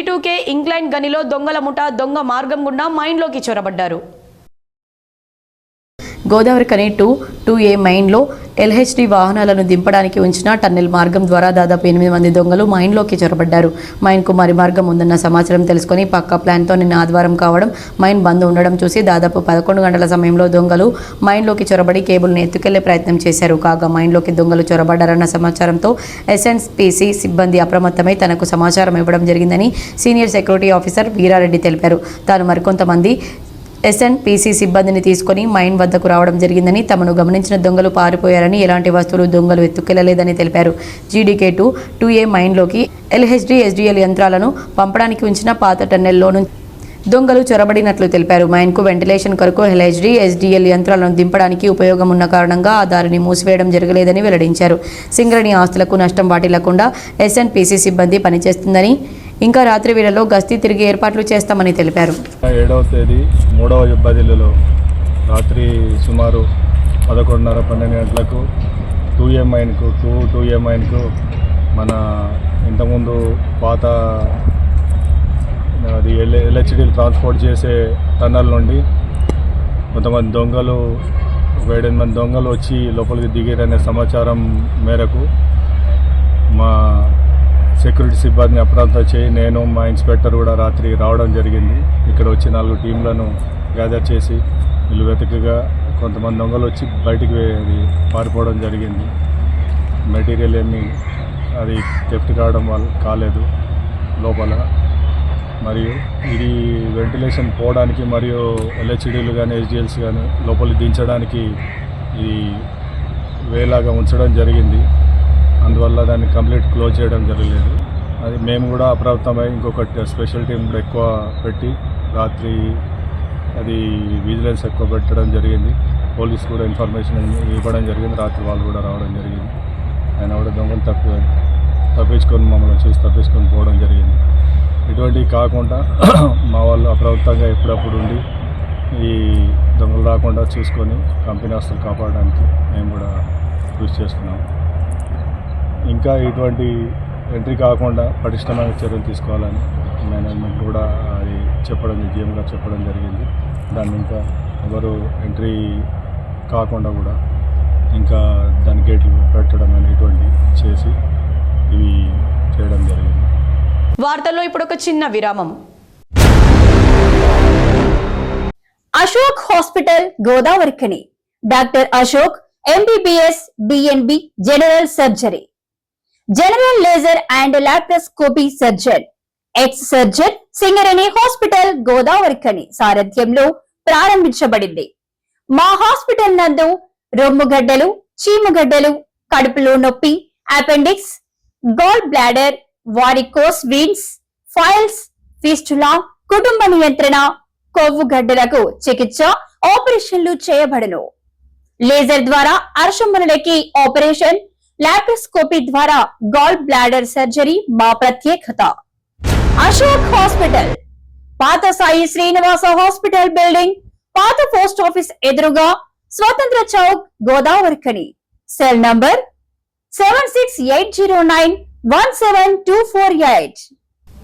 G2K incline గనిలో దొంగల ముఠా దొంగ మార్గం గుండా మైన్లోకి చొరబడ్డారు. గోదావరి కని 2A మైన్లో LHD వాహనాలను దింపడానికి ఉంచిన టన్నెల్ మార్గం ద్వారా దాదాపు 8 మంది దొంగలు మైన్లోకి చొరబడ్డారు. మైన్కు మరి మార్గం ఉందన్న సమాచారం తెలుసుకుని పక్కా ప్లాన్తో నిన్న ఆదివారం కావడం, మైన్ బంద్ ఉండడం చూసి దాదాపు 11 గంటల సమయంలో దొంగలు మైన్లోకి చొరబడి కేబుల్ను ఎత్తుకెళ్లే ప్రయత్నం చేశారు. కాగా మైన్లోకి దొంగలు చొరబడ్డారన్న సమాచారంతో SNPC సిబ్బంది అప్రమత్తమై తనకు సమాచారం ఇవ్వడం జరిగిందని సీనియర్ సెక్యూరిటీ ఆఫీసర్ వీరారెడ్డి తెలిపారు. తాను మరికొంతమంది SNPC సిబ్బందిని తీసుకుని మైన్ వద్దకు రావడం జరిగిందని, తమను గమనించిన దొంగలు పారిపోయారని, ఎలాంటి వస్తువులు దొంగలు ఎత్తుకెళ్లలేదని తెలిపారు. GDK2A మైన్లోకి LHD, SDL యంత్రాలను పంపడానికి ఉంచిన పాత టన్నెల్లోను దొంగలు చొరబడినట్లు తెలిపారు. మైన్కు వెంటిలేషన్ కొరకు LHD, SDL యంత్రాలను దింపడానికి ఉపయోగం ఉన్న కారణంగా ఆ దారిని మూసివేయడం జరగలేదని వెల్లడించారు. సింగరేణి ఆస్తులకు నష్టం వాటిల్లకుండా SNPC సిబ్బంది పనిచేస్తుందని, ఇంకా రాత్రి వేళల్లో గస్తీ తిరిగి ఏర్పాట్లు చేస్తామని తెలిపారు. 7వ తేదీ 3వ బదిలీలో రాత్రి సుమారు 11:30-12 గంటలకు 2A మైన్కు మన ఇంతకుముందు పాత అది LHD ట్రాన్స్పోర్ట్ చేసే టన్నల్ నుండి కొంతమంది దొంగలు 7 మంది దొంగలు వచ్చి లోపలికి దిగారనే సమాచారం మేరకు మా సెక్యూరిటీ సిబ్బందిని అప్రాంతం చేయి నేను మా ఇన్స్పెక్టర్ కూడా రాత్రి రావడం జరిగింది. ఇక్కడ వచ్చి 4 టీంలను గ్యాదర్ చేసి వీళ్ళు వెతకగా కొంతమంది దొంగలు వచ్చి బయటికి పారిపోవడం జరిగింది. మెటీరియల్ ఏమీ అది థెఫ్ట్ కావడం వల్ల కాలేదు లోపల. మరియు ఇది వెంటిలేషన్ పోవడానికి మరియు LHDలు కానీ SDLs కానీ లోపలికి దించడానికి ఈ వేలాగా ఉంచడం జరిగింది. అందువల్ల దాన్ని కంప్లీట్ క్లోజ్ చేయడం జరగలేదు. అది మేము కూడా అప్రమత్తమై ఇంకొక స్పెషల్ టీం కూడా ఎక్కువ పెట్టి రాత్రి అది విజిలెన్స్ ఎక్కువ పెట్టడం జరిగింది. పోలీస్ కూడా ఇన్ఫర్మేషన్ ఇవ్వడం జరిగింది. రాత్రి వాళ్ళు కూడా రావడం జరిగింది. ఆయన కూడా దొంగలు తప్పించుకొని మమ్మల్ని చూసి తప్పించుకొని పోవడం జరిగింది. ఇటువంటివి కాకుండా మా వాళ్ళు అప్రమత్తంగా ఎప్పుడప్పుడు ఉండి ఈ దొంగలు రాకుండా చూసుకొని కంపెనీ ఆస్తులు కాపాడడానికి మేము కూడా కృషి చేస్తున్నాము. ఇంకా ఇటువంటి ఎంట్రీ కాకుండా పటిష్టమైన చర్యలు తీసుకోవాలని మేనేజ్మెంట్ కూడా అది GM గారు చెప్పడం జరిగింది. దాన్ని ఇంకా ఎవరు ఎంట్రీ కాకుండా కూడా ఇంకా దాని గేట్లు పెట్టడం అనేటువంటి చేసి ఇవి చేయడం జరిగింది. వార్తల్లో ఇప్పుడు ఒక చిన్న విరామం. Ashok hospital Godavari Khani, doctor Ashok MBBS DNB general surgery, general laser and laparoscopy surgeon, ex surgeon Singareni hospital Godavari Khani సారథ్యంలో ప్రారంభించబడింది. మా హాస్పిటల్ నందు రొమ్ముగడ్డలు, చీముగడ్డలు, కడుపులో నొప్పి, appendix, gall bladder, varicose veins, piles, fistula, కుటుంబ నియంత్రణ, కొవ్వు గడ్డలకు చికిత్స, ఆపరేషన్లు చేయబడును. లేజర్ ద్వారా అర్షములకి ఆపరేషన్, లాప్రోస్కోపీ ద్వారా గాల్ బ్లాడర్ సర్జరీ మా ప్రత్యేకత. అశోక్ హాస్పిటల్, పాత సాయి శ్రీనివాస హాస్పిటల్ బిల్డింగ్, పాత పోస్ట్ ఆఫీస్ ఎదురుగా, స్వతంత్ర చౌక్, గోదావరి ఖని. Cell number 7680917248.